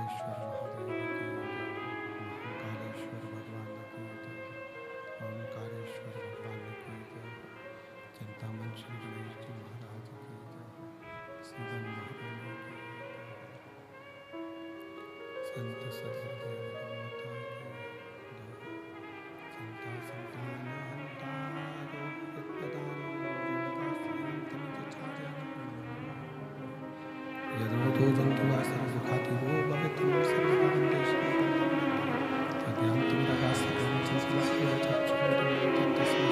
ओंकारेश्वर महादेव की महाकालेश्वर भगवान की ओंकारेश्वर भगवान की चिंतामन श्री गणेश जी महाराज की शिवन महारानी की संत सदगुरुदेव माता की संता संतानहंता यदो जंतुवासः सुखाति वो भवितं सर्वभूतेषु अज्ञानतिमिरगासकलं संस्कृत्य तस्मै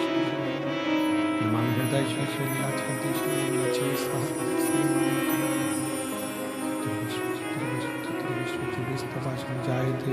नमामि हृदय श्रीलीलाच्छन्ति श्रीलीलाच्छन्ति सहस्रविश्वचित्रविश्वचित्रविश्वचित्रविश्वभाषं जायते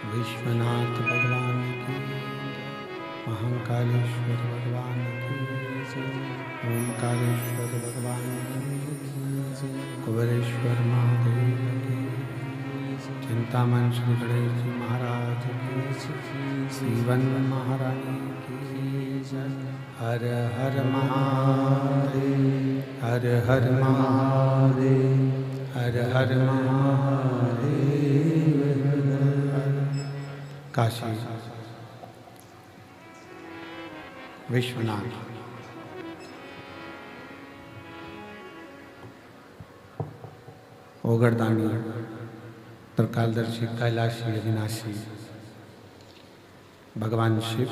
विश्वनाथ भगवान की महाकालेश्वर भगवान की ओंकारेश्वर भगवान की कुबेरेश्वर महादेव की चिंतामन श्री गणेश जी महाराज की, सीवन महारानी की जय। हर हर महादेव, हर हर महादेव, हर हर महादेव। काशी विश्वनाथ ओगरदानी त्रिकालदर्शी कैलाशी अविनाशी भगवान शिव,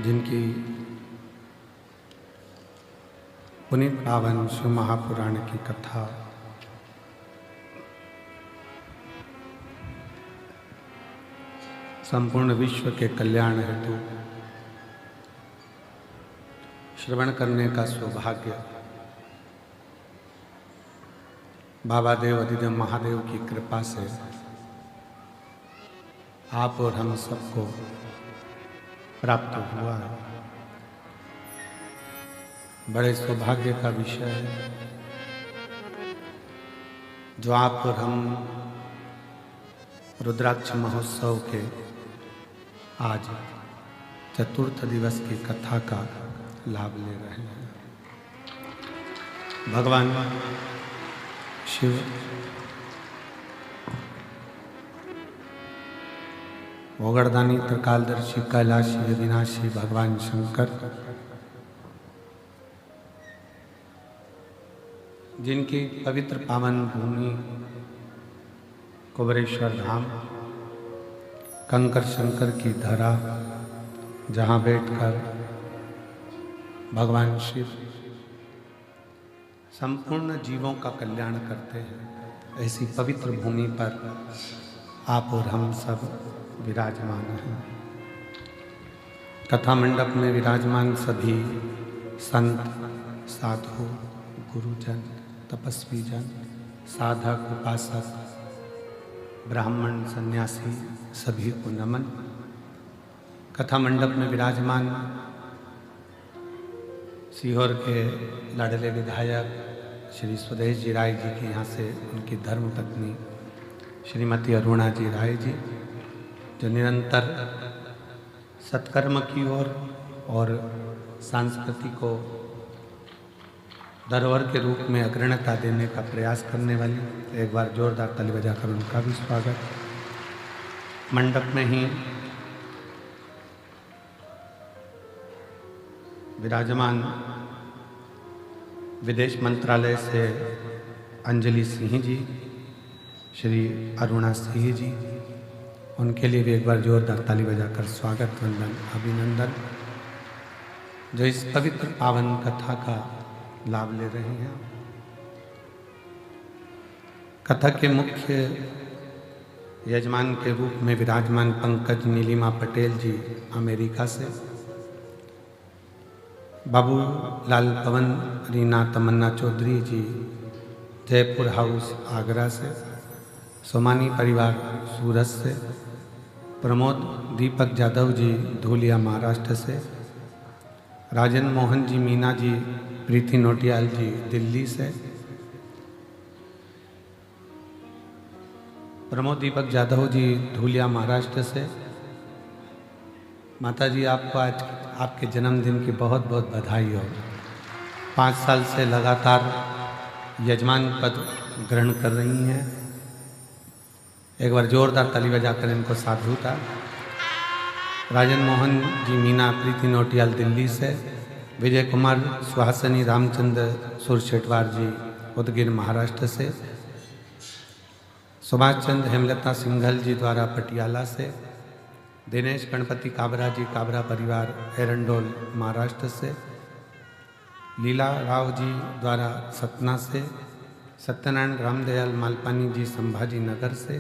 जिनकी पुनीत पावन शिव महापुराण की कथा संपूर्ण विश्व के कल्याण हेतु श्रवण करने का सौभाग्य बाबा देव अधिदेव महादेव की कृपा से आप और हम सबको प्राप्त हुआ है। बड़े सौभाग्य का विषय है जो आप और हम रुद्राक्ष महोत्सव के आज चतुर्थ दिवस की कथा का लाभ ले रहे हैं। भगवान शिव ओगरदानी त्रिकालदर्शी कैलाशी अविनाशी भगवान शंकर, जिनकी पवित्र पावन भूमि कुबरेश्वर धाम कंकर शंकर की धरा, जहाँ बैठकर भगवान शिव संपूर्ण जीवों का कल्याण करते हैं, ऐसी पवित्र भूमि पर आप और हम सब विराजमान हैं। कथा मंडप में विराजमान सभी संत, साधु, गुरुजन, तपस्वी जन, साधक, उपासक, ब्राह्मण, सन्यासी, सभी को नमन। कथा मंडप में विराजमान सीहोर के लाडले विधायक श्री स्वदेश जी राय जी के यहाँ से उनकी धर्म पत्नी श्रीमती अरुणा जी राय जी, जो निरंतर सत्कर्म की ओर और संस्कृति को धरोहर के रूप में अग्रणता देने का प्रयास करने वाली, एक बार जोरदार ताली बजाकर उनका भी स्वागत। मंडप में ही विराजमान विदेश मंत्रालय से अंजलि सिंह जी, श्री अरुणा सिंह जी, उनके लिए भी एक बार जोरदार ताली बजाकर स्वागत, वंदन, अभिनंदन, जो इस पवित्र पावन कथा का लाभ ले रहे हैं। कथा के मुख्य यजमान के रूप में विराजमान पंकज नीलिमा पटेल जी अमेरिका से, बाबू लाल पवन रीना तमन्ना चौधरी जी जयपुर हाउस आगरा से, सोमानी परिवार सूरत से, प्रमोद दीपक जाधव जी धूलिया महाराष्ट्र से, राजन मोहन जी मीना जी प्रीति नोटियाल जी दिल्ली से, प्रमोद दीपक जाधव जी धूलिया महाराष्ट्र से। माता जी, आपको आज आपके जन्मदिन की बहुत बहुत बधाई हो। 5 साल से लगातार यजमान पद ग्रहण कर रही हैं। एक बार जोरदार ताली बजाकर इनको साधुता। राजन मोहन जी मीना प्रीति नोटियाल दिल्ली से, विजय कुमार सुहासिनी रामचंद्र सुरशेटवार जी उदगीर महाराष्ट्र से, सुभाष चंद्र हेमलता सिंघल जी द्वारा पटियाला से, दिनेश गणपति काबरा जी काबरा परिवार एरंडोल महाराष्ट्र से, लीला राव जी द्वारा सतना से, सत्यनारायण रामदयाल मालपानी जी संभाजी नगर से,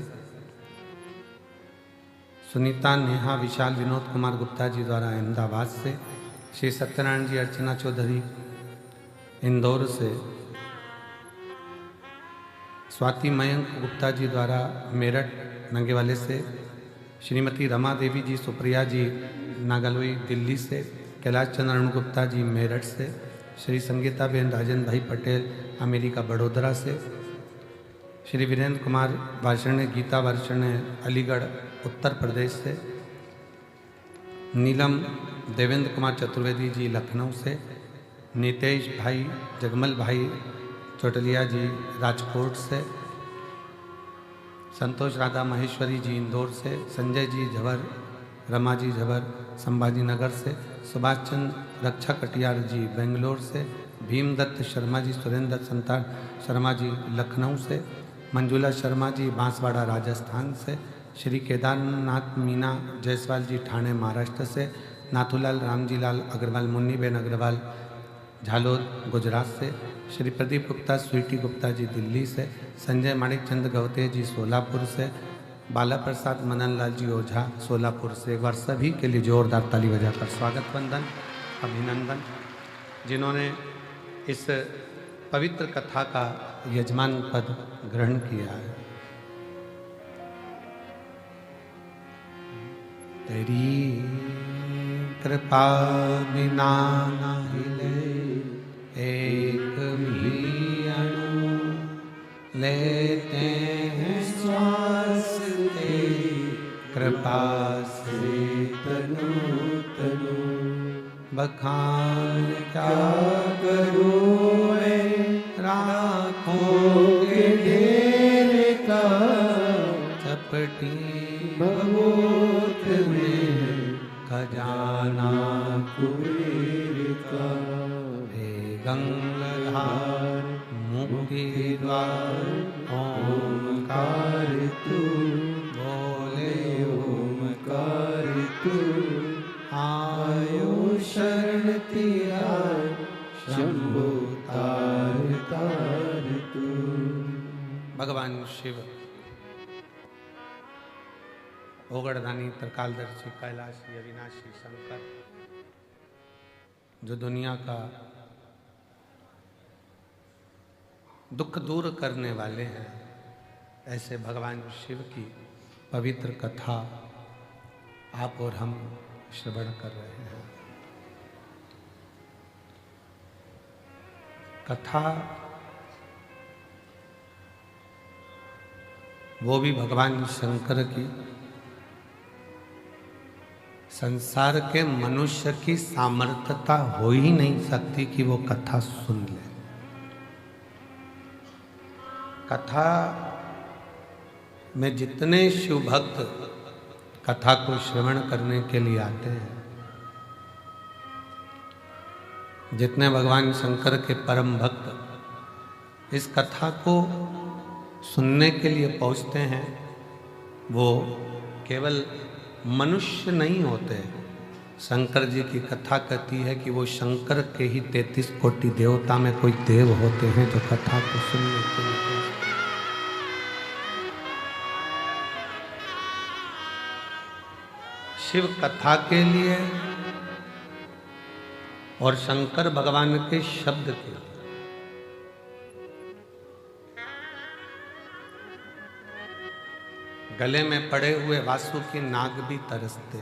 सुनीता नेहा विशाल विनोद कुमार गुप्ता जी द्वारा अहमदाबाद से, श्री सत्यनारायण जी अर्चना चौधरी इंदौर से, स्वाति मयंक गुप्ता जी द्वारा मेरठ नंगेवाले से, श्रीमती रमा देवी जी सुप्रिया जी नागलोई दिल्ली से, कैलाश चंद्र गुप्ता जी मेरठ से, श्री संगीता बेन राजन भाई पटेल अमेरिका बड़ोदरा से, श्री वीरेंद्र कुमार वार्षण गीता वार्षण अलीगढ़ उत्तर प्रदेश से, नीलम देवेंद्र कुमार चतुर्वेदी जी लखनऊ से, नितेश भाई जगमल भाई चौटलिया जी राजकोट से, संतोष राधा महेश्वरी जी इंदौर से, संजय जी झवर, रमा जी झवर संभाजी नगर से, सुभाष चंद्र रक्षा कटियार जी बेंगलोर से, भीमदत्त शर्मा जी सुरेंद्र संतान शर्मा जी लखनऊ से, मंजुला शर्मा जी बांसवाड़ा राजस्थान से, श्री केदारनाथ मीना जायसवाल जी ठाणे महाराष्ट्र से, नाथूलाल रामजी लाल अग्रवाल मुन्नीबेन अग्रवाल झालोद गुजरात से, श्री प्रदीप गुप्ता स्वीटी गुप्ता जी दिल्ली से, संजय माणिक चंद गवते जी सोलापुर से, बाला प्रसाद मनन लाल जी ओझा सोलापुर से। एक बार सभी के लिए जोरदार ताली बजाकर स्वागत वंदन अभिनंदन, जिन्होंने इस पवित्र कथा का यजमान पद ग्रहण किया है। तेरी कृपा बिना न हिले एक भी अणु, लेते हैं श्वास तेरी कृपा से तनु तनु। बखान क्या करूं मैं राखों के ढेर का, चपटी भगोत में खजाना कुबेर का। हे गंगाधार मुक्ति द्वार ओमकार तू, बोले ओमकार तू। आयो शरण तेरा शंभो तार तार तू। भगवान शिव ओगड़दानी त्रिकालदर्शी कैलाशी अविनाशी शंकर, जो दुनिया का दुख दूर करने वाले हैं, ऐसे भगवान शिव की पवित्र कथा आप और हम श्रवण कर रहे हैं। कथा वो भी भगवान शंकर की, संसार के मनुष्य की सामर्थ्यता हो ही नहीं सकती कि वो कथा सुन ले। कथा में जितने शिव भक्त कथा को श्रवण करने के लिए आते हैं, जितने भगवान शंकर के परम भक्त इस कथा को सुनने के लिए पहुंचते हैं, वो केवल मनुष्य नहीं होते। शंकर जी की कथा कहती है कि वो शंकर के ही 33 कोटि देवता में कोई देव होते हैं जो कथा को सुनने के लिए। शिव कथा के लिए और शंकर भगवान के शब्द के लिए गले में पड़े हुए वासुकी नाग भी तरसते,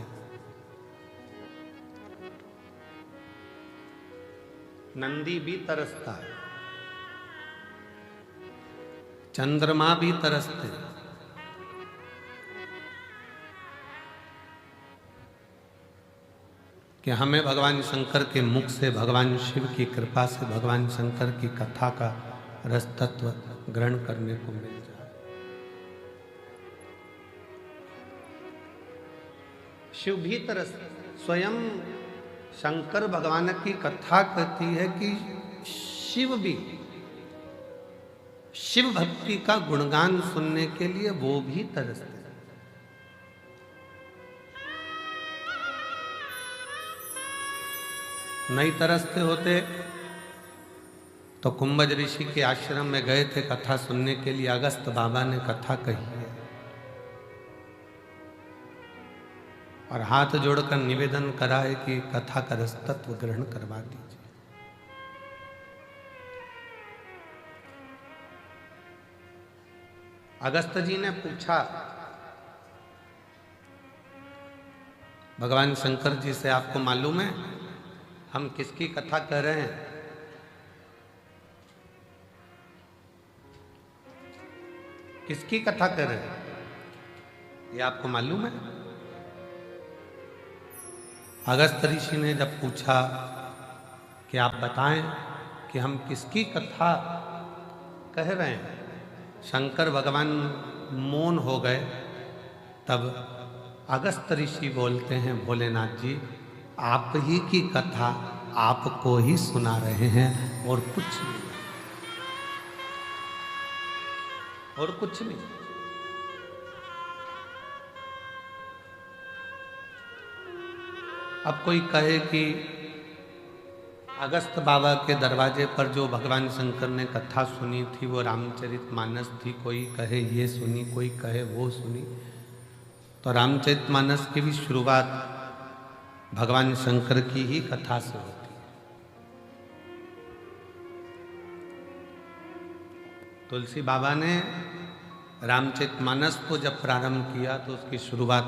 नंदी भी तरसता है, चंद्रमा भी तरसते, कि हमें भगवान शंकर के मुख से, भगवान शिव की कृपा से भगवान शंकर की कथा का रस तत्व ग्रहण करने को मिल जाए। शिव भी तरस, स्वयं शंकर भगवान की कथा कहती है कि शिव भी, शिव भक्ति का गुणगान सुनने के लिए वो भी तरसते। नहीं तरसते होते तो कुंभज ऋषि के आश्रम में गए थे कथा सुनने के लिए। अगस्त बाबा ने कथा कही है और हाथ जोड़कर निवेदन करा है कि कथा का रस तत्व ग्रहण करवा दीजिए। अगस्त जी ने पूछा भगवान शंकर जी से, आपको मालूम है हम किसकी कथा कर रहे हैं? किसकी कथा कर रहे हैं ये आपको मालूम है? अगस्त ऋषि ने जब पूछा कि आप बताएं कि हम किसकी कथा कह रहे हैं, शंकर भगवान मौन हो गए। तब अगस्त ऋषि बोलते हैं, भोलेनाथ जी आप ही की कथा आपको ही सुना रहे हैं और कुछ नहीं, और कुछ नहीं। अब कोई कहे कि अगस्त बाबा के दरवाजे पर जो भगवान शंकर ने कथा सुनी थी वो रामचरितमानस थी, कोई कहे ये सुनी, कोई कहे वो सुनी। तो रामचरितमानस की भी शुरुआत भगवान शंकर की ही कथा से होती है। तुलसी बाबा ने रामचरितमानस को जब प्रारंभ किया तो उसकी शुरुआत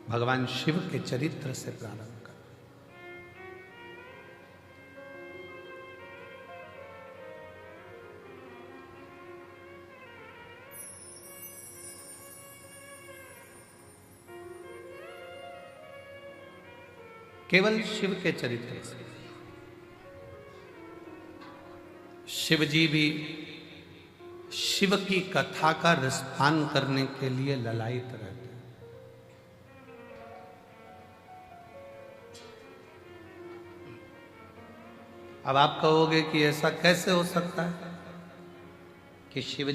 भगवान शिव के चरित्र से प्रारंभ कर। केवल शिव के चरित्र से। शिव जी भी शिव की कथा का रसपान करने के लिए ललायित रहते। अब आप कहोगे कि ऐसा कैसे हो सकता है कि शिव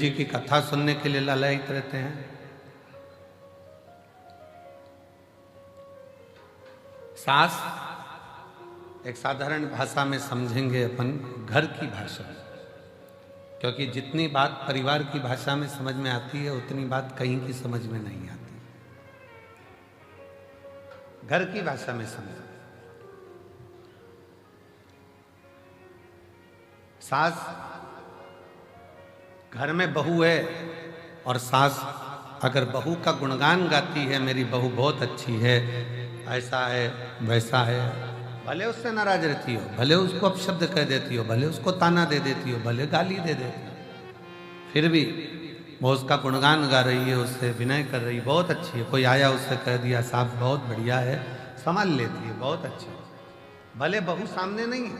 जी की कथा सुनने के लिए ललायित रहते हैं। सास एक साधारण भाषा में समझेंगे अपन, घर की भाषा में, क्योंकि जितनी बात परिवार की भाषा में समझ में आती है उतनी बात कहीं की समझ में नहीं आती। घर की भाषा में समझ। सास घर में बहू है और सास अगर बहू का गुणगान गाती है, मेरी बहू बहुत अच्छी है, ऐसा है वैसा है, भले उससे नाराज रहती हो, भले उसको अपशब्द कह देती हो, भले उसको ताना दे देती हो, भले गाली दे देती हो, फिर भी वो उसका गुणगान गा रही है, उससे विनय कर रही, बहुत अच्छी है। कोई आया उससे कह दिया साहब बहुत बढ़िया है, संभाल लेती है, बहुत अच्छी है। भले बहू सामने नहीं है,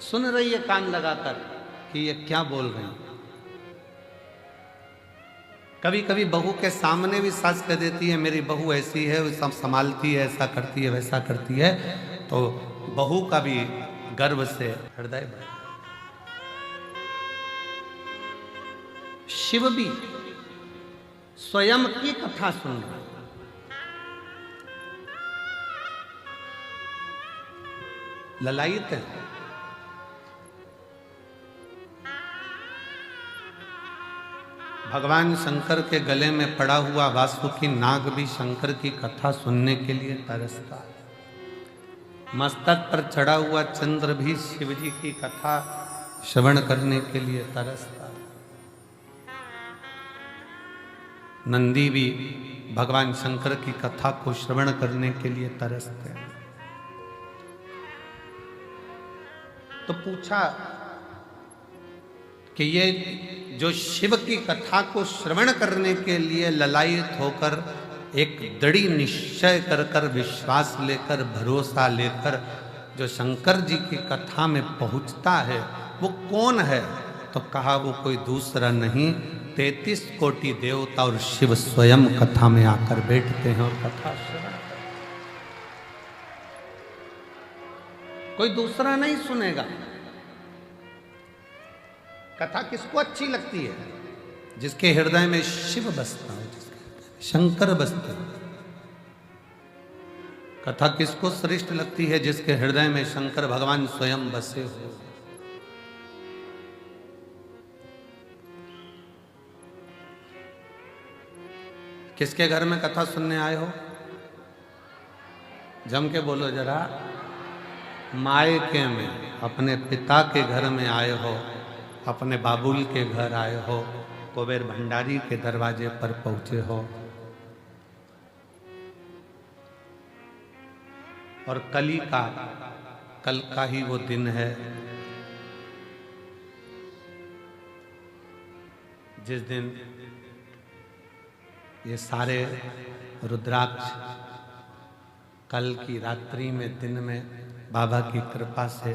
सुन रही है कान लगाकर कि ये क्या बोल रही है। कभी कभी बहू के सामने भी सास कह देती है मेरी बहू ऐसी है, वो सब संभालती है, ऐसा करती है वैसा करती है, तो बहू का भी गर्व से हृदय भर। शिव भी स्वयं की कथा सुन रहे, ललायित है। भगवान शंकर के गले में पड़ा हुआ वासुकी नाग भी शंकर की कथा सुनने के लिए तरसता है। मस्तक पर चढ़ा हुआ चंद्र भी शिव जी की कथा श्रवण करने के लिए तरसता है। नंदी भी भगवान शंकर की कथा को श्रवण करने के लिए तरसते हैं। तो पूछा कि ये जो शिव की कथा को श्रवण करने के लिए ललायित होकर एक दृढ़ निश्चय कर विश्वास लेकर भरोसा लेकर जो शंकर जी की कथा में पहुंचता है वो कौन है? तो कहा वो कोई दूसरा नहीं, 33 कोटि देवता और शिव स्वयं कथा में आकर बैठते हैं और कथा श्रवण करते हैं। कोई दूसरा नहीं सुनेगा। कथा किसको अच्छी लगती है? जिसके हृदय में शिव बसता हो, जिसके शंकर बसते हो। कथा किसको श्रेष्ठ लगती है? जिसके हृदय में शंकर भगवान स्वयं बसे हो। किसके घर में कथा सुनने आए हो? जम के बोलो जरा। मायके में, अपने पिता के घर में आए हो, अपने बाबुल के घर आए हो, कुबेर भंडारी के दरवाजे पर पहुंचे हो। और कल का ही वो दिन है जिस दिन ये सारे रुद्राक्ष कल की रात्रि में दिन में बाबा की कृपा से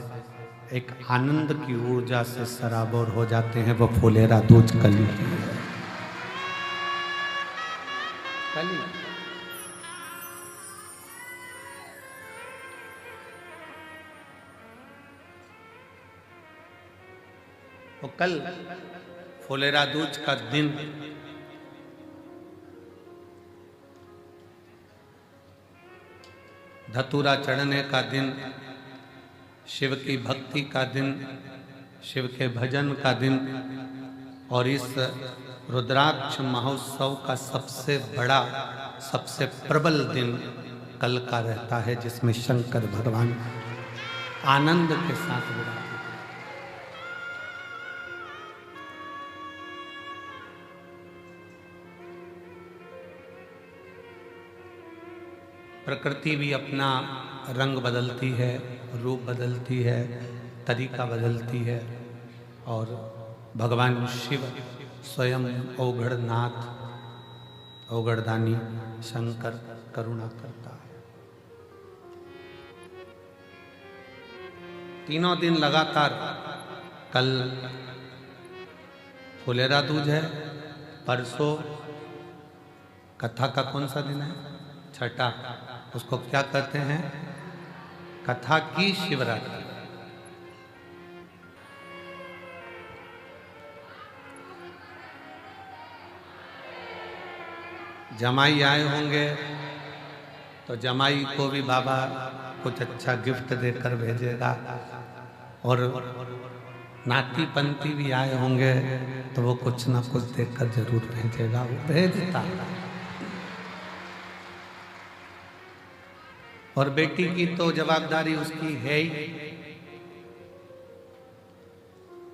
एक आनंद की ऊर्जा से सराबोर हो जाते हैं, वो फुलेरा दूज कली की है। कली वो कल फुलेरा दूज का दिन धतूरा चढ़ने का दिन, शिव की भक्ति का दिन, शिव के भजन का दिन, और इस रुद्राक्ष महोत्सव का सबसे बड़ा सबसे प्रबल दिन कल का रहता है, जिसमें शंकर भगवान आनंद के साथ विराजमान। प्रकृति भी अपना रंग बदलती है, रूप बदलती है, तरीका बदलती है, और भगवान शिव स्वयं औघड़नाथ औघड़दानी शंकर करुणा करता है। तीनों दिन लगातार, कल फुलेरा दूज है, परसों कथा का कौन सा दिन है? छठा, उसको क्या कहते हैं? कथा की शिवरात्रि। जमाई आए होंगे तो जमाई को भी बाबा कुछ अच्छा गिफ्ट देकर भेजेगा, और नाती पंती भी आए होंगे तो वो कुछ ना कुछ देकर जरूर भेजेगा, वो भेजता है। और बेटी की तो जवाबदारी उसकी है ही,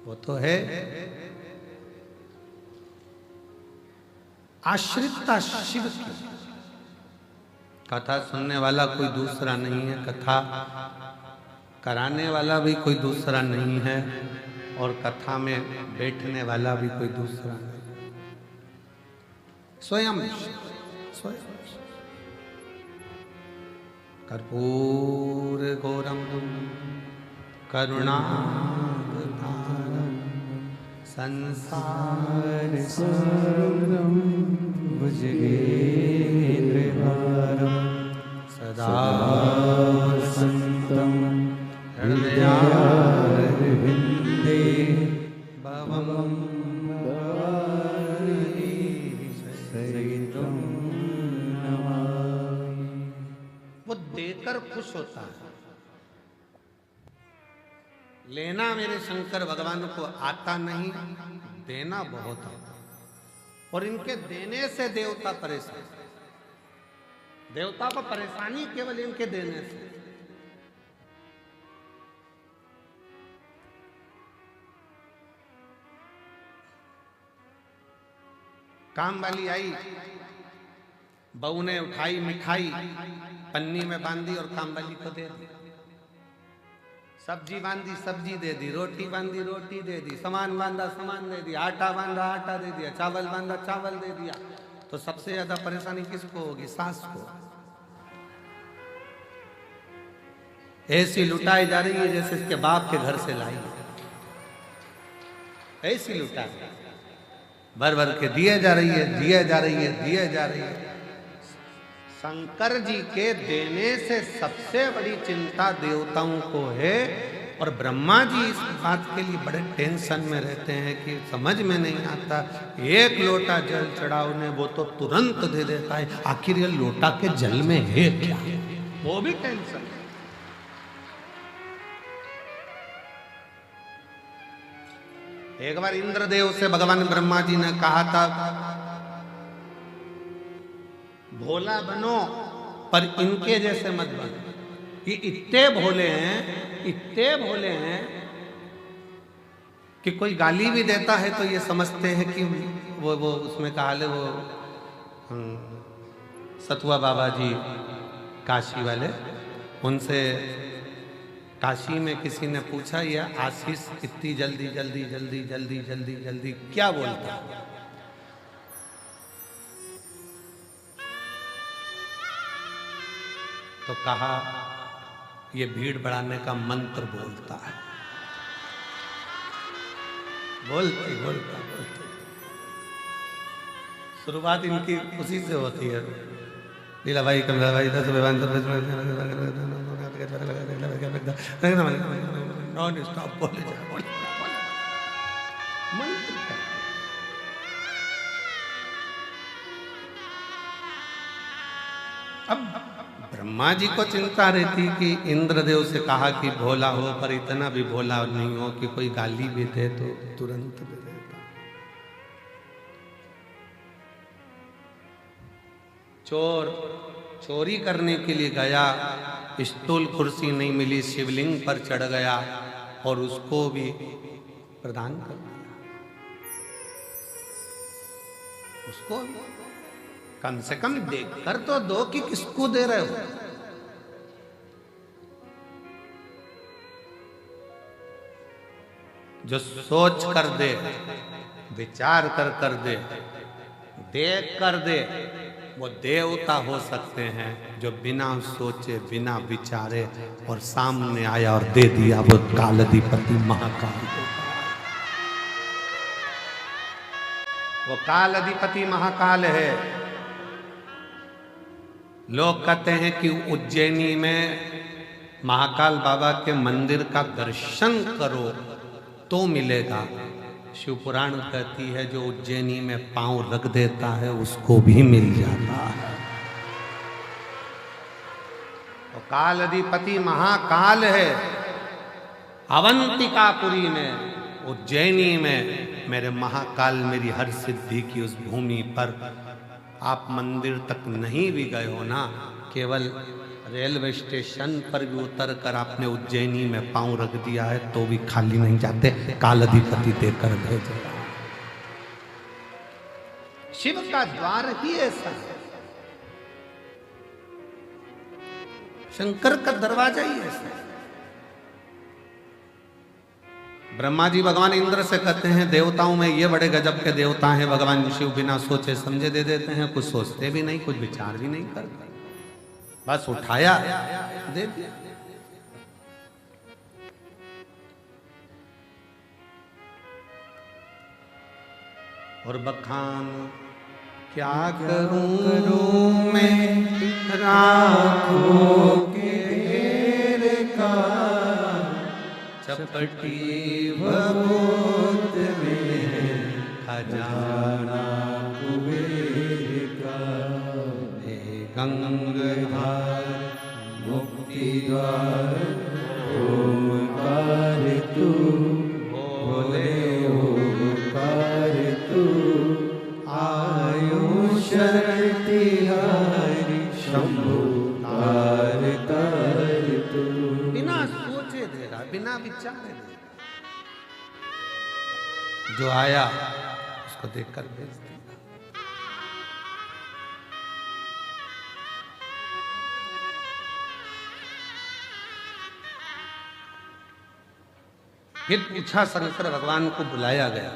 वो तो है। आश्रितता शिव की। कथा सुनने वाला कोई दूसरा नहीं है, कथा कराने वाला भी कोई दूसरा नहीं है, और कथा में बैठने वाला भी कोई दूसरा नहीं, स्वयं स्वयं। कर्पूर घोरम करुणावतारम संसार सारम भुजगेन्द्रहारम सदा संतम हृदयारविंदे भवम भवानी सहितम नमामि। वो देकर खुश होता है। लेना मेरे शंकर भगवान को आता नहीं, देना बहुत आता, और इनके देने से देवता परेशान। देवता को परेशानी केवल इनके देने से। काम वाली आई, बहू ने उठाई मिठाई, पन्नी में बांधी और काम वाली को दे दी। सब्जी बांधी सब्जी दे दी, रोटी बांधी रोटी दे दी, सामान बांधा सामान दे दिया, आटा बांधा आटा दे दिया, चावल बांधा चावल दे दिया। तो सबसे ज्यादा परेशानी किसको होगी? सास को। ऐसी लुटाई जा रही है जैसे इसके बाप के घर से लाई, ऐसी लुटाई भर भर के दिए जा रही है, दिए जा रही है, दिए जा रही है। शंकर जी के देने से सबसे बड़ी चिंता देवताओं को है, और ब्रह्मा जी इस बात के लिए बड़े टेंशन में रहते हैं कि समझ में नहीं आता। एक लोटा जल चढ़ाओ ने वो तो तुरंत दे देता है, आखिर ये लोटा के जल में है क्या? वो भी टेंशन। एक बार इंद्रदेव से भगवान ब्रह्मा जी ने कहा था, भोला बनो पर इनके जैसे मत बनो। ये इतने भोले हैं, इतने भोले हैं कि कोई गाली भी देता है तो ये समझते हैं कि वो उसमें कहा ले वो सतुआ बाबा जी काशी वाले, उनसे काशी में किसी ने पूछा, ये आशीष इतनी जल्दी जल्दी जल्दी जल्दी जल्दी जल्दी क्या बोलता है? तो कहा ये भीड़ बढ़ाने का मंत्र बोलता है। बोलते बोलता बोलते शुरुआत इनकी उसी से होती है। लीला भाई कमला भाई नॉन स्टॉप बोले जा मंत्र क्या? अब ब्रह्मा जी को चिंता रहती कि इंद्रदेव से कहा कि भोला हो, पर इतना भी भोला नहीं हो कि कोई गाली भी दे तो तुरंत दे देता। चोर चोरी करने के लिए गया, स्टूल कुर्सी नहीं मिली, शिवलिंग पर चढ़ गया और उसको भी प्रदान कर दिया। उसको कम से कम देख कर तो दो कि किसको दे रहे हो। जो सोच कर दे, विचार कर दे, देख कर दे, वो देवता हो सकते हैं। जो बिना सोचे बिना विचारे और सामने आया और दे दिया, वो कालाधिपति महाकाल। वो कालाधिपति महाकाल है। लोग कहते हैं कि उज्जैनी में महाकाल बाबा के मंदिर का दर्शन करो तो मिलेगा। शिव पुराण कहती है जो उज्जैनी में पांव रख देता है उसको भी मिल जाता है। तो कालाधिपति महाकाल है। अवंतिकापुरी में, उज्जैनी में मेरे महाकाल मेरी हर सिद्धि की उस भूमि पर आप मंदिर तक नहीं भी गए हो ना, केवल रेलवे स्टेशन पर भी उतर कर आपने उज्जैनी में पांव रख दिया है तो भी खाली नहीं जाते, कालाधिपति देकर भेजेगा। शिव का द्वार ही ऐसा है, शंकर का दरवाजा ही ऐसा है। ब्रह्मा जी भगवान इंद्र से कहते हैं देवताओं में ये बड़े गजब के देवता हैं। भगवान शिव बिना सोचे समझे दे देते हैं, कुछ सोचते भी नहीं, कुछ विचार भी नहीं करते, बस उठाया दे दिया। और बखान क्या करूं मैं राखों के ढेर का, चपटी भभूत में खजाना कुबेर का। हे गंगाधार मुक्ति द्वार ओमकार तू, बोले ओमकार तू, आयु शरण तिहारी शंभु तार तार तू। बिना सोचे दे रहा, बिना विचारे दे रहा। जो आया उसको देखकर भेज दिया। फिर पूछा, शंकर भगवान को बुलाया गया,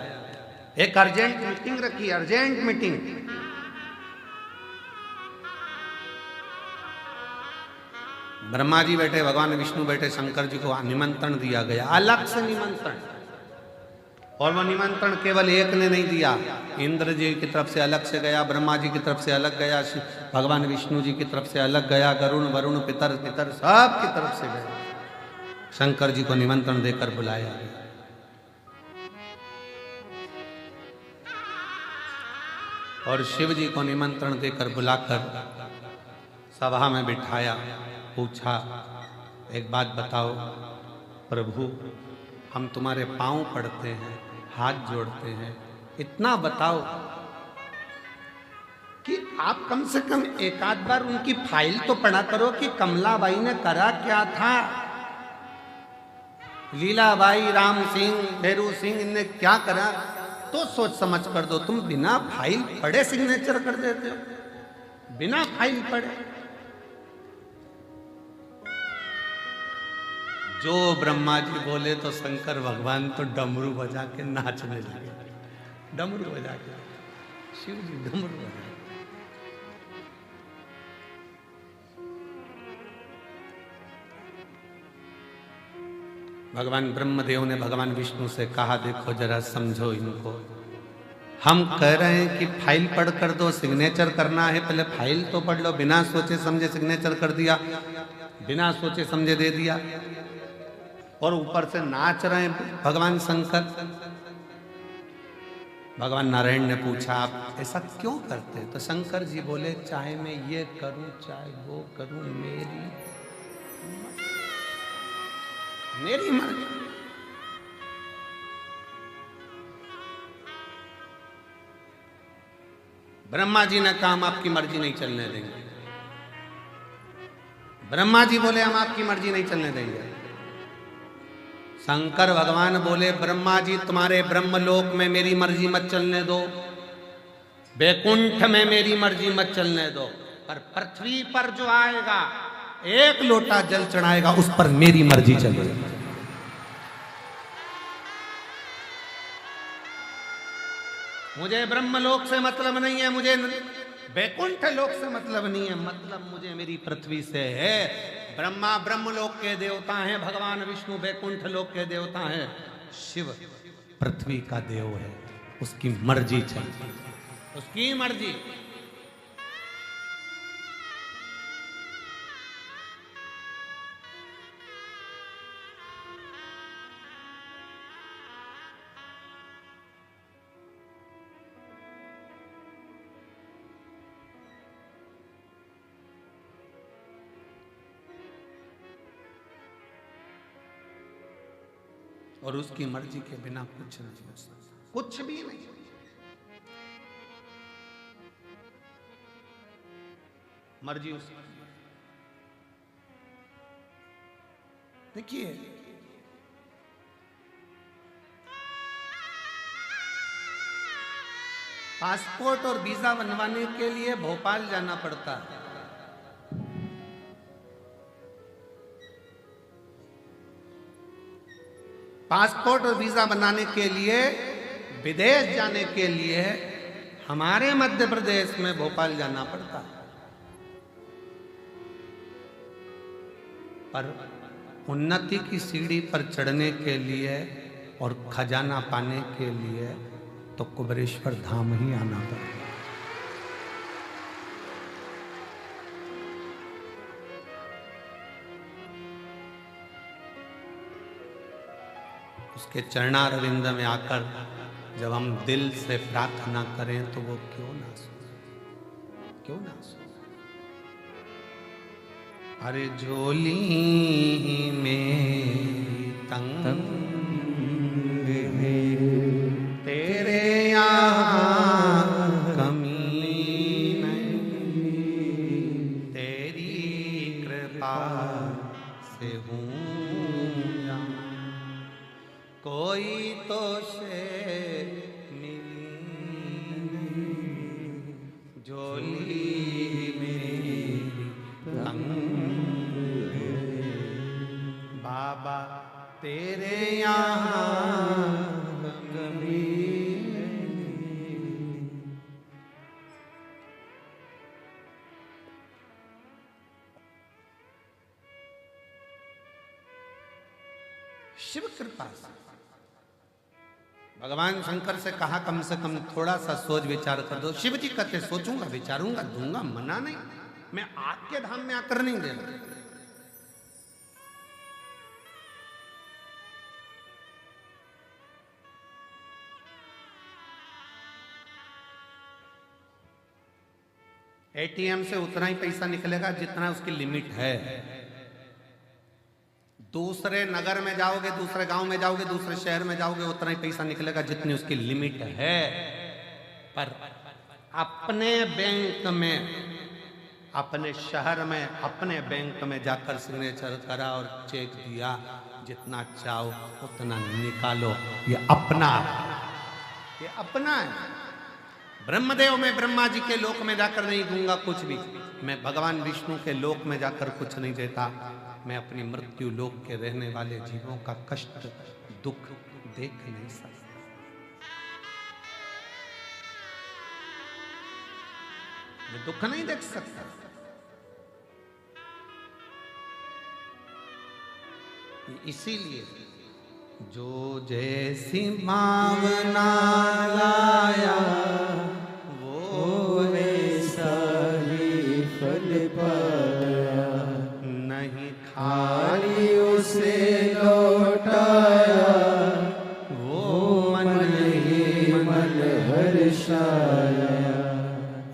एक अर्जेंट मीटिंग रखी, अर्जेंट मीटिंग। ब्रह्मा जी बैठे, भगवान विष्णु बैठे, शंकर जी को निमंत्रण दिया गया, अलग से निमंत्रण। और वह निमंत्रण केवल एक ने नहीं दिया, इंद्र जी की तरफ से अलग से गया, ब्रह्मा जी की तरफ से अलग गया, भगवान विष्णु जी की तरफ से अलग गया, गरुण वरुण पितर पितर सब की तरफ से गया। शंकर जी को निमंत्रण देकर बुलाया गया। और शिव जी को निमंत्रण देकर बुलाकर सभा में बिठाया, पूछा एक बात बताओ प्रभु, हम तुम्हारे पांव पड़ते हैं, हाथ जोड़ते हैं, इतना बताओ कि आप कम से कम एक आध बार उनकी फाइल तो पढ़ा करो कि कमलाबाई ने करा क्या था, लीलाबाई, राम सिंह, फेरू सिंह इनने क्या करा, तो सोच समझ कर दो। तुम बिना फाइल पढ़े सिग्नेचर कर देते हो, बिना फाइल पढ़े। जो ब्रह्मा जी बोले तो शंकर भगवान तो डमरू बजा के नाचने लगे, डमरू बजा के, शिव जी डमरू बजा। भगवान ब्रह्मदेव ने भगवान विष्णु से कहा, देखो जरा समझो इनको, हम कह रहे हैं कि फाइल पढ़ कर दो, सिग्नेचर करना है, पहले फाइल तो पढ़ लो। बिना सोचे समझे सिग्नेचर कर दिया, बिना सोचे समझे दे दिया, और ऊपर से नाच रहे हैं भगवान शंकर। भगवान नारायण ने पूछा, आप ऐसा क्यों करते? तो शंकर जी बोले, चाहे मैं ये करूं चाहे वो करूं, मेरी मर्जी। ब्रह्मा जी ने कहा, हम आपकी मर्जी नहीं चलने देंगे। ब्रह्मा जी बोले, हम आपकी मर्जी नहीं चलने देंगे। शंकर भगवान बोले, ब्रह्मा जी तुम्हारे ब्रह्मलोक में मेरी मर्जी मत चलने दो, वैकुंठ में मेरी मर्जी मत चलने दो, पर पृथ्वी पर जो आएगा, एक लोटा जल चढ़ाएगा, उस पर मेरी मर्जी चलेगी। मुझे ब्रह्मलोक से मतलब नहीं है, मुझे वैकुंठ लोक से मतलब नहीं है, मतलब मुझे मेरी पृथ्वी से है। ब्रह्मा ब्रह्मलोक के देवता हैं, भगवान विष्णु वैकुंठ लोक के देवता हैं, शिव पृथ्वी का देव है, उसकी मर्जी चलती, उसकी मर्जी। और उसकी मर्जी के बिना कुछ नहीं हो सकता, कुछ भी नहीं। मर्जी उसकी। देखिए, पासपोर्ट और वीजा बनवाने के लिए भोपाल जाना पड़ता है। पासपोर्ट और वीजा बनाने के लिए, विदेश जाने के लिए हमारे मध्य प्रदेश में भोपाल जाना पड़ता है। पर उन्नति की सीढ़ी पर चढ़ने के लिए और खजाना पाने के लिए तो कुबेरेश्वर धाम ही आना पड़ता है। उसके चरणारविंद में आकर जब हम दिल से प्रार्थना करें तो वो क्यों ना सुने, क्यों ना सुने। अरे झोली में तंग है, तेरे यहाँ कमी नहीं, तेरी कृपा से हूँ कोई तो से मिली, झोली मेरी तंग है, बाबा तेरे यहाँ कभी नहीं। शिव कृपा से भगवान शंकर से कहा, कम से कम थोड़ा सा सोच विचार कर दो। शिव जी कहते, सोचूंगा विचारूंगा दूंगा, मना नहीं, मैं आपके धाम में आकर नहीं दे रहा। एटीएम से उतना ही पैसा निकलेगा जितना उसकी लिमिट है। दूसरे नगर में जाओगे, दूसरे गांव में जाओगे, दूसरे शहर में जाओगे, उतना ही पैसा निकलेगा जितनी उसकी लिमिट है। पर अपने बैंक में, अपने शहर में, अपने बैंक में जाकर सिग्नेचर करा और चेक दिया, जितना चाहो उतना निकालो। ये अपना, ये अपना है। ब्रह्मदेव में ब्रह्मा जी के लोक में जाकर नहीं दूंगा कुछ भी, मैं भगवान विष्णु के लोक में जाकर कुछ नहीं देता। मैं अपनी मृत्यु लोक के रहने वाले जीवों का कष्ट दुख देख नहीं सकता। मैं दुख नहीं देख सकता। इसीलिए जो जैसी भावना लाया वो वैसा ही फल पाया, नहीं खाली उसे लौटाया, वो मन ही मन हर्षाया,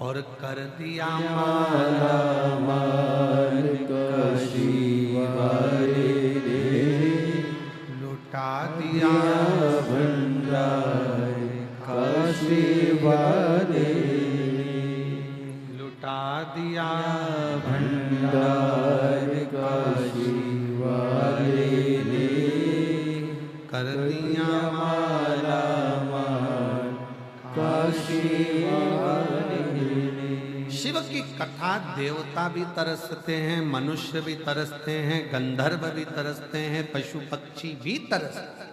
और कर दिया माला माल काशी वाले ने, लुटा दिया भंडार काशी वाले ने, लुटा दिया भंडार काशी वाले ने, कर दिया माला माल काशी वाले ने। शिव की कथा देवता भी तरसते हैं, मनुष्य भी तरसते हैं, गंधर्व भी तरसते हैं, पशु पक्षी भी तरसते हैं,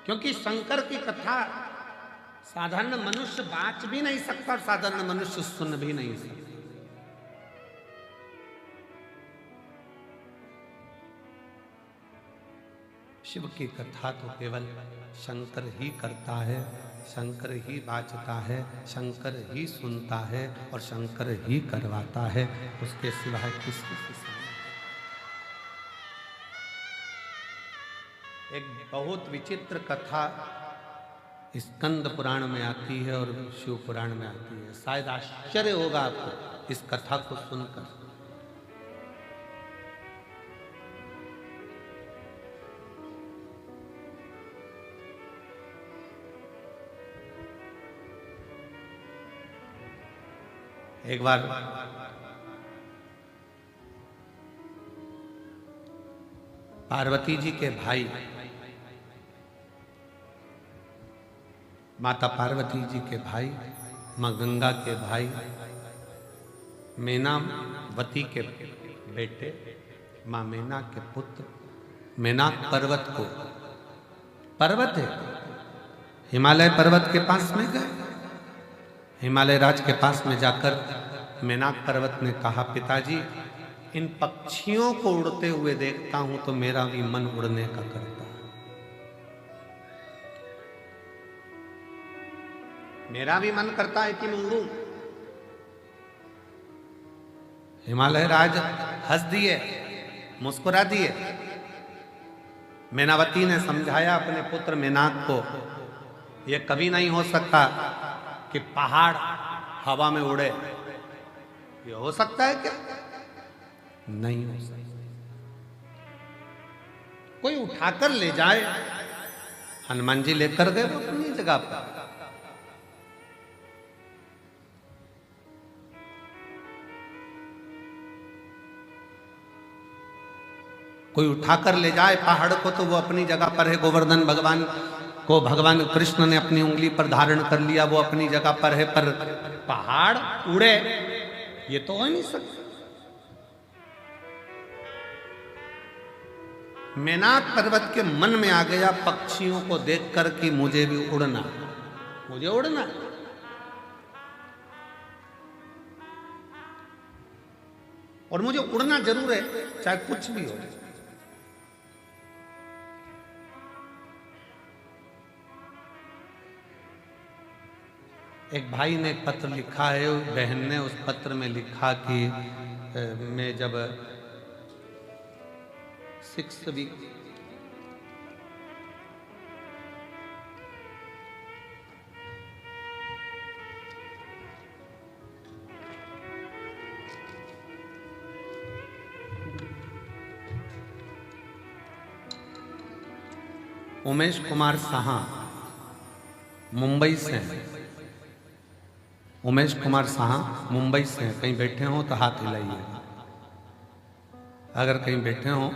क्योंकि शंकर की कथा साधारण मनुष्य बाँच भी नहीं सकता और साधारण मनुष्य सुन भी नहीं सकता। शिव की कथा तो केवल शंकर ही करता है, शंकर ही बाँचता है, शंकर ही सुनता है और शंकर ही करवाता है, उसके सिवाय किसकी किसान। एक बहुत विचित्र कथा स्कंद पुराण में आती है और शिव पुराण में आती है। शायद आश्चर्य होगा आपको इस कथा को सुनकर। एक बार पार्वती जी के भाई, माता पार्वती जी के भाई, माँ गंगा के भाई, मेनावती के बेटे, माँ मेना के पुत्र मेनाक पर्वत को, पर्वत है हिमालय पर्वत के पास में गए। हिमालय राज के पास में जाकर मेनाक पर्वत ने कहा, पिताजी इन पक्षियों को उड़ते हुए देखता हूं तो मेरा भी मन उड़ने का करता है, मेरा भी मन करता है कि मैं उड़ूं। हिमालय राज हंस दिए, मुस्कुरा दिए। मेनावती ने समझाया अपने पुत्र मेनाक को, यह कभी नहीं हो सकता कि पहाड़ हवा में उड़े, ये हो सकता है क्या? नहीं हो सकता। कोई उठाकर ले जाए। हनुमान जी लेकर गए वो अपनी जगह पर। कोई उठाकर ले जाए पहाड़ को तो वो अपनी जगह पर है। गोवर्धन भगवान को भगवान कृष्ण ने अपनी उंगली पर धारण कर लिया, वो अपनी जगह पर है, पर पहाड़ उड़े ये तो हो नहीं सकता। मेनाक पर्वत के मन में आ गया पक्षियों को देखकर कि मुझे भी उड़ना, मुझे उड़ना। और मुझे उड़ना जरूर है, चाहे कुछ भी हो। एक भाई ने एक पत्र लिखा है, बहन ने उस पत्र में लिखा कि मैं जब 6 वीक उमेश कुमार साहा मुंबई से हैं। उमेश कुमार साहा मुंबई से हैं। कहीं बैठे हो तो हाथ हिलाइए, अगर कहीं बैठे हो।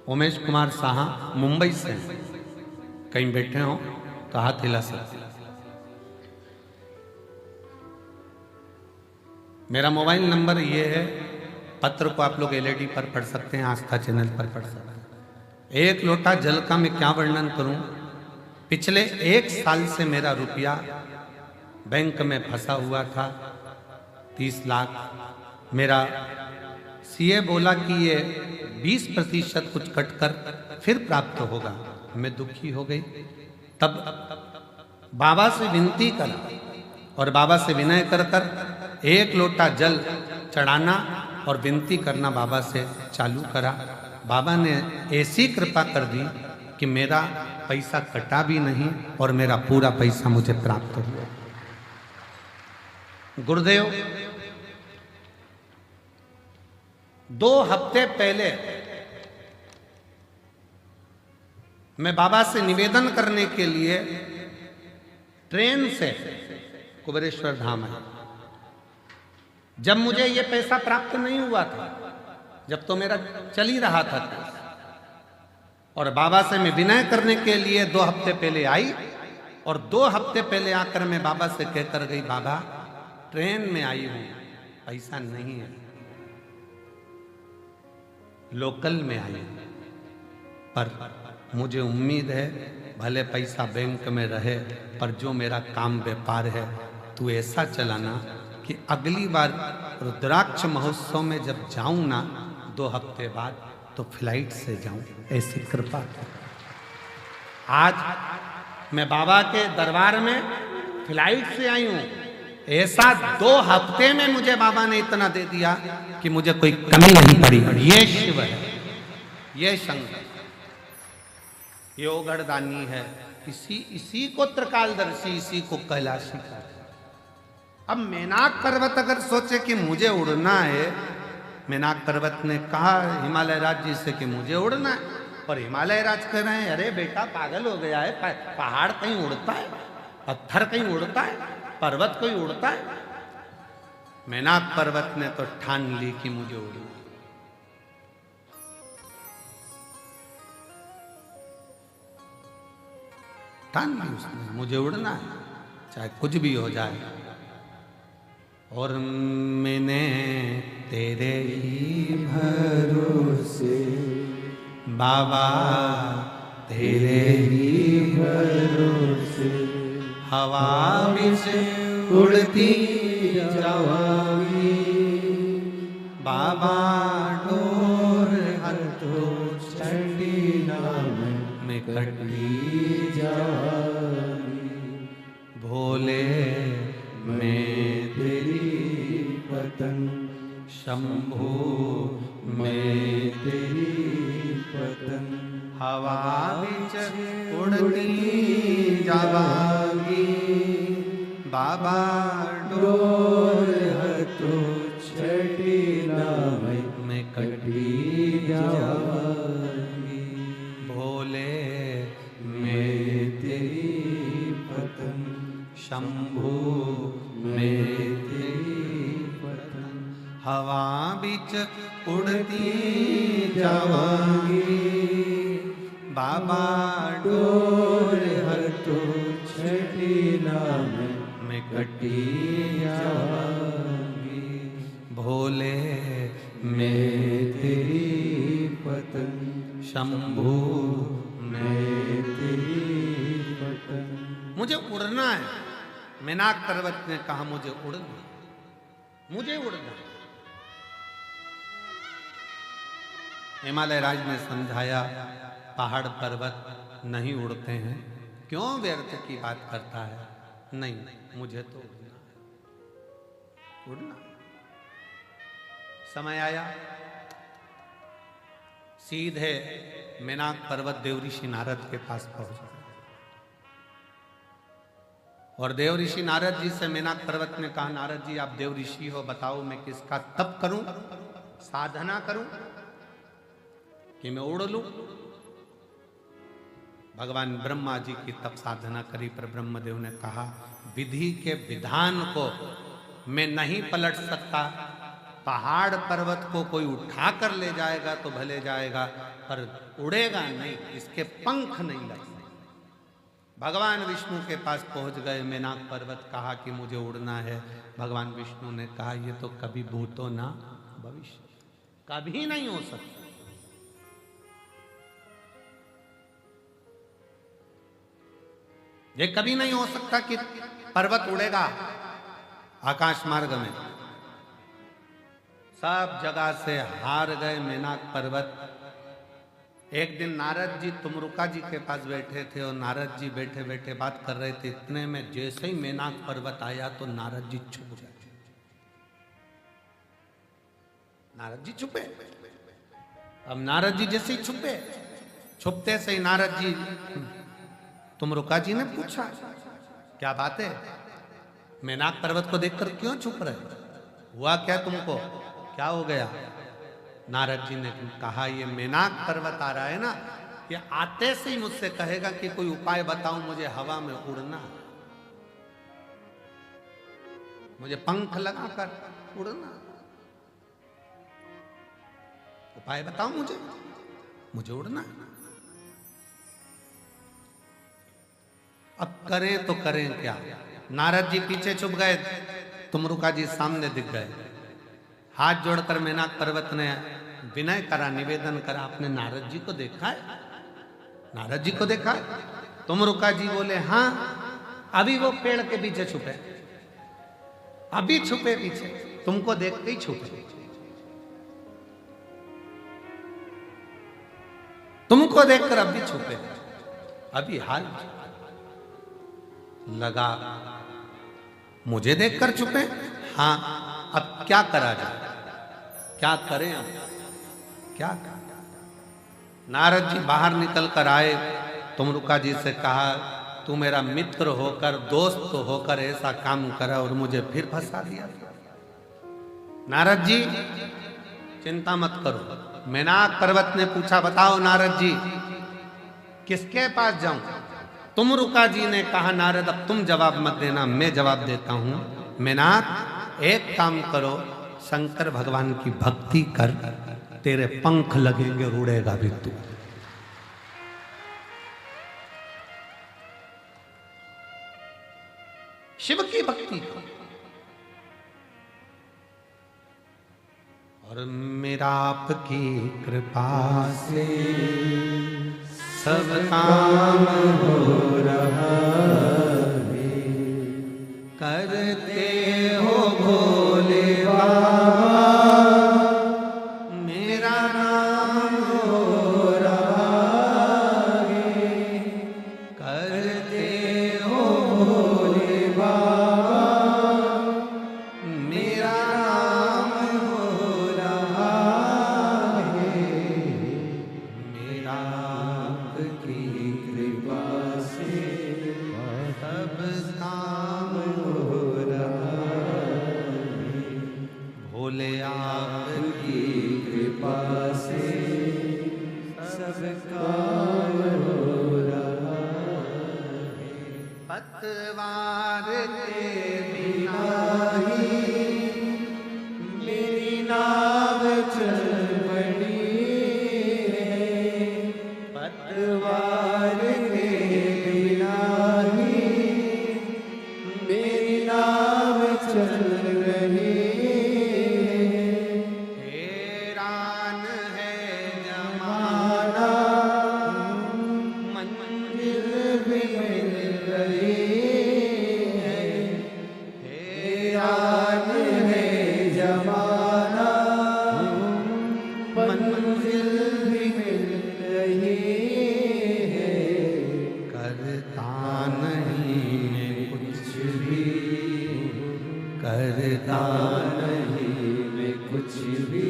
उमेश कुमार साहा मुंबई से हैं, कहीं बैठे हो तो हाथ हिला सकते। मेरा मोबाइल नंबर ये है, पत्र को आप लोग एलईडी पर पढ़ सकते हैं, आस्था चैनल पर पढ़ सकते हैं। 1 लोटा जल का मैं क्या वर्णन करूं। पिछले 1 साल से मेरा रुपया बैंक में फंसा हुआ था, 30 लाख मेरा सीए बोला कि ये 20% कुछ कट कर फिर प्राप्त होगा। मैं दुखी हो गई। तब बाबा से विनती करा और बाबा से विनय कर कर 1 लोटा जल चढ़ाना और विनती करना बाबा से चालू करा। बाबा ने ऐसी कृपा कर दी कि मेरा पैसा कटा भी नहीं और मेरा पूरा पैसा मुझे प्राप्त हुआ। गुरुदेव 2 हफ्ते पहले मैं बाबा से निवेदन करने के लिए ट्रेन से कुबेरेश्वर धाम आया। जब मुझे ये पैसा प्राप्त नहीं हुआ था, जब तो मेरा चल ही रहा था, और बाबा से मैं विनय करने के लिए 2 हफ्ते पहले आई और 2 हफ्ते पहले आकर मैं बाबा से कहकर गई, बाबा ट्रेन में आई हूं, पैसा नहीं है, लोकल में आई हूं, पर मुझे उम्मीद है भले पैसा बैंक में रहे पर जो मेरा काम व्यापार है तू ऐसा चलाना कि अगली बार रुद्राक्ष महोत्सव में जब जाऊं ना 2 हफ्ते बाद तो फ्लाइट से जाऊं, ऐसी कृपा। आज मैं बाबा के दरबार में फ्लाइट से आई हूं। ऐसा 2 हफ्ते में मुझे बाबा ने इतना दे दिया कि मुझे कोई कमी नहीं पड़ी। ये शिव है, ये शंकर, ये ओगढ़दानी है, इसी को त्रिकालदर्शी, इसी को कैलाशी कहते हैं। अब मेनाक पर्वत अगर सोचे कि मुझे उड़ना है, मेनाक पर्वत ने कहा हिमालय राज जी से कि मुझे उड़ना है, और हिमालय राज कह रहे हैं अरे बेटा पागल हो गया है, पहाड़ कहीं उड़ता है, पत्थर कहीं उड़ता है, पर्वत कोई उड़ता है। मेनाक पर्वत ने तो ठान ली कि मुझे उड़ना, ठान ली उसने, मुझे उड़ना है चाहे कुछ भी हो जाए। और मैंने तेरे ही भरोसे बाबा, तेरे ही भरोसे हवा विच उड़ती जावांगी, बाबा डोर तो छड़ी नाम में कटी जावांगी, भोले मैं तेरी पतंग, शंभू मैं तेरी पतंग, हवा विच उड़ती जावांगी, बाबा डोर तो छड़ी नाम में कटी जावांगी, भोले मैं तेरी पतंग, शंभू मैं तेरी पतंग, हवा बिच उड़ती जावांगी, बाबा डोर तो छठी नाम में कटी जावांगी, भोले मैं तेरी पतंग, शंभू मैं तेरी पतंग। मुझे उड़ना है। मेनाक पर्वत ने कहा मुझे उड़ना, मुझे उड़ना। हिमालय राज ने समझाया पहाड़ पर्वत नहीं उड़ते हैं, क्यों व्यर्थ की बात करता है। नहीं, मुझे तो उड़ना है, उड़ना। समय आया, सीधे मेनाक पर्वत देवऋषि नारद के पास पहुंचा, और देवऋषि नारद जी से मेनाक पर्वत ने कहा, नारद जी आप देवऋषि हो, बताओ मैं किसका तप करूं, साधना करूं कि मैं उड़ लूं। भगवान ब्रह्मा जी की तप साधना करी, पर ब्रह्मदेव ने कहा विधि के विधान को मैं नहीं पलट सकता। पहाड़ पर्वत को कोई उठा कर ले जाएगा तो भले जाएगा, पर उड़ेगा नहीं, इसके पंख नहीं लग सकते। भगवान विष्णु के पास पहुंच गए। मेनाक पर्वत कहा कि मुझे उड़ना है। भगवान विष्णु ने कहा ये तो कभी भूतो ना भविष्य, कभी नहीं हो सकता। ये कभी नहीं हो सकता कि पर्वत उड़ेगा आकाश मार्ग में। सब जगह से हार गए मेनाक पर्वत। एक दिन नारद जी तुमरुका जी के पास बैठे थे और नारद जी बैठे बैठे बात कर रहे थे। इतने में जैसे ही मेनाक पर्वत आया तो नारद जी छुप गए। नारद जी छुपे। अब नारद जी जैसे ही छुपे, छुपते से ही नारद जी तुमरुका जी ने पूछा क्या बात है, मेनाक पर्वत को देखकर क्यों छुप रहे, हुआ क्या तुमको, क्या हो गया। नारद जी ने कहा ये मेनाक पर्वत आ रहा है ना, ये आते से ही मुझसे कहेगा कि कोई उपाय बताओ मुझे हवा में उड़ना, मुझे पंख लगाकर उड़ना, उपाय बताओ मुझे उड़ना। अब करें तो करें क्या। नारद जी पीछे छुप गए, तुमरुका जी सामने दिख गए। हाथ जोड़कर मेनाक पर्वत ने विनय करा, निवेदन करा, आपने नारद जी को देखा है, नारद जी को देखा है। तुमरुका जी बोले हाँ, अभी वो पेड़ के पीछे छुपे, अभी छुपे पीछे, तुमको देखते ही छुपे, तुमको देखकर अभी छुपे, अभी हाल लगा मुझे देखकर छुपे। हाँ, अब क्या करा जाए, क्या करें, अब क्या करें। नारद जी बाहर निकल कर आए, तुमरुका जी से कहा तू मेरा मित्र होकर, दोस्त होकर ऐसा काम करा और मुझे फिर फंसा दिया। नारद जी चिंता मत करो। मेनाक पर्वत ने पूछा बताओ नारद जी किसके पास जाऊं। तुमरुका जी ने कहा नारद अब तुम जवाब मत देना, मैं जवाब देता हूं। मेनाक एक काम करो, शंकर भगवान की भक्ति कर, तेरे पंख लगेंगे, उड़ेगा भी तू। शिव की भक्ति कर। और मेरा आपकी कृपा से सब काम हो रहा है, करते हो भोले बाबा, मेरा नाम हो रहा है, करते हो भोले बाबा, मेरा नाम हो रहा है, मेरा आपकी कृपा से सब काम हो रहा है, भोले आपकी कृपा से सब काम हो रहा है। पतवार के बिना ही मेरी नाव चल पड़ी है, पतवार के बिना ही मेरी नाव चल रही है, हैरान है जमाना, मंजिल भी मिल रही है, हैरान है जमाना, मंजिल भी मिल रही है, करता नहीं मैं कुछ भी, करता नहीं मैं कुछ भी,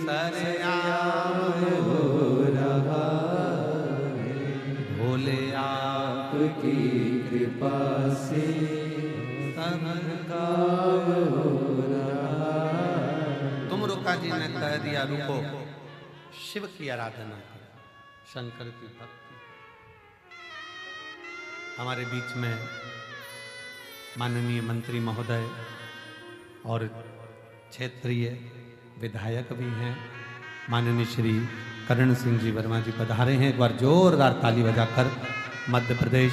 सरेआम हो रहा है, भोले आपकी कृपा से सब काम हो रहा है। तुमरुका जी ने कह दिया रुको, शिव की आराधना करो, शंकर की भक्ति। हमारे बीच में माननीय मंत्री महोदय और क्षेत्रीय विधायक भी हैं, माननीय श्री करण सिंह जी वर्मा जी पधारे हैं। एक बार जोरदार ताली बजाकर मध्य प्रदेश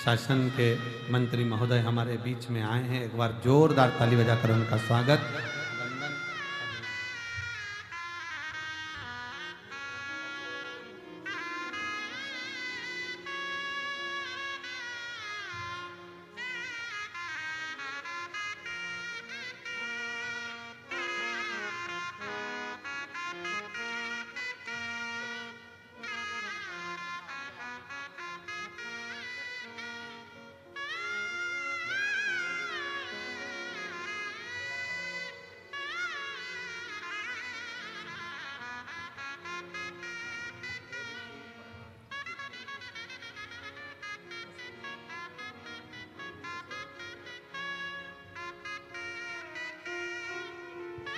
शासन के मंत्री महोदय हमारे बीच में आए हैं, एक बार जोरदार ताली बजाकर उनका स्वागत।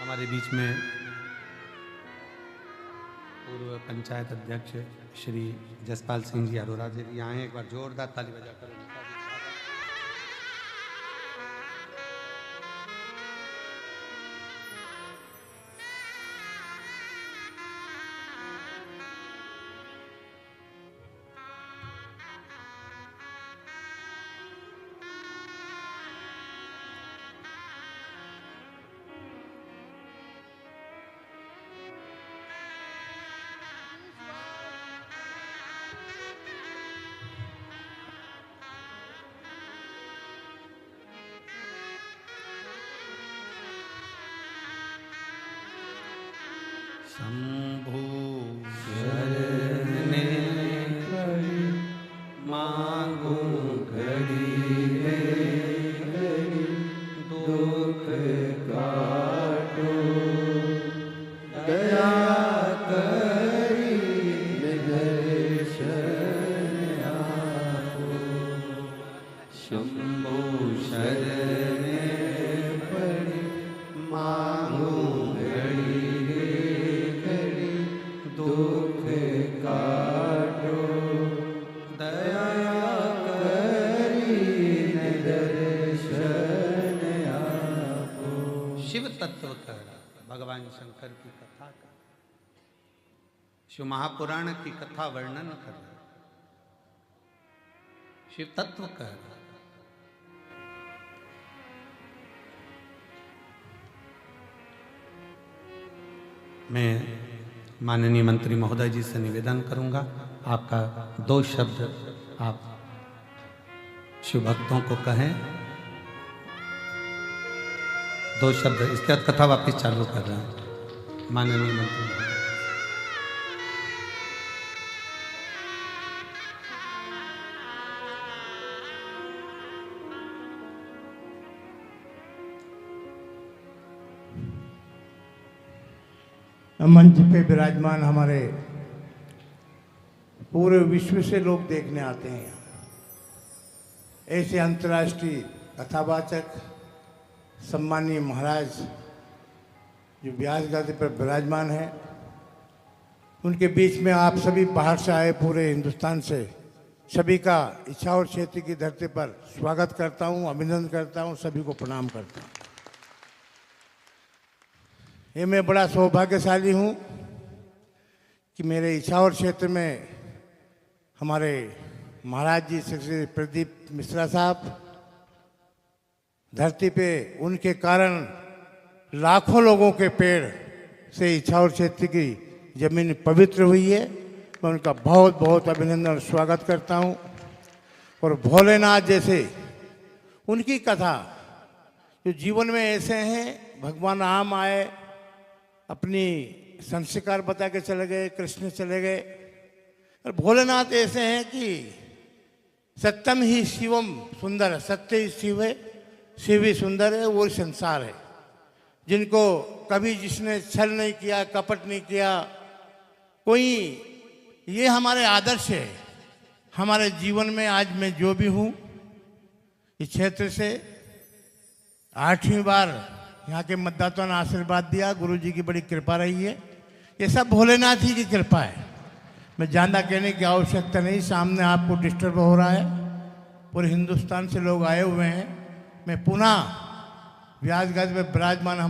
हमारे बीच में पूर्व पंचायत अध्यक्ष श्री जसपाल सिंह जी अरोरा जी भी आए हैं। एक बार जोरदार ताली बजाकर उनका भी स्वागत। शंभु शरणे मांगू घड़ी घड़ी दुख काटो दया करी दर्शन आपो। शंभु शरणे पड़ी मांगू दुख काटो दया करी दर्शन आपो। शिव तत्व कर भगवान शंकर की कथा का, शिव महापुराण की कथा वर्णन कर, शिव तत्व कर। मैं माननीय मंत्री महोदय जी से निवेदन करूंगा, आपका 2 शब्द आप शिव भक्तों को कहें। 2 शब्द, इसके बाद कथा वापस चालू कर रहे हैं। माननीय मंत्री महोदय। मंच पे विराजमान हमारे पूरे विश्व से लोग देखने आते हैं। ऐसे अंतर्राष्ट्रीय कथावाचक सम्मानीय महाराज जो व्यास गादी पर विराजमान हैं, उनके बीच में आप सभी बाहर से आए पूरे हिंदुस्तान से सभी का इच्छावर क्षेत्र की धरती पर स्वागत करता हूं, अभिनंदन करता हूं, सभी को प्रणाम करता हूं। ये मैं बड़ा सौभाग्यशाली हूँ कि मेरे इच्छावर क्षेत्र में हमारे महाराज जी श्री प्रदीप मिश्रा साहब, धरती पे उनके कारण लाखों लोगों के पेड़ से इच्छावर क्षेत्र की जमीन पवित्र हुई है। मैं उनका बहुत बहुत अभिनंदन और स्वागत करता हूँ। और भोलेनाथ जैसे उनकी कथा जो जीवन में ऐसे हैं, भगवान राम आए, अपनी संस्कार बता के चले गए, कृष्ण चले गए, और भोलेनाथ ऐसे हैं कि सत्यम ही शिवम सुंदर है, सत्य ही शिव है, शिव ही सुंदर है, वो संसार है। जिनको कभी जिसने छल नहीं किया, कपट नहीं किया कोई, ये हमारे आदर्श है। हमारे जीवन में आज मैं जो भी हूँ, इस क्षेत्र से 8वीं बार यहाँ के मतदाताओं ने आशीर्वाद दिया, गुरु जी की बड़ी कृपा रही है। ये सब भोलेनाथ ही की कृपा है। मैं ज़्यादा कहने की आवश्यकता नहीं, सामने आपको डिस्टर्ब हो रहा है, पूरे हिंदुस्तान से लोग आए हुए हैं। मैं पुनः व्यास गादी में विराजमान हम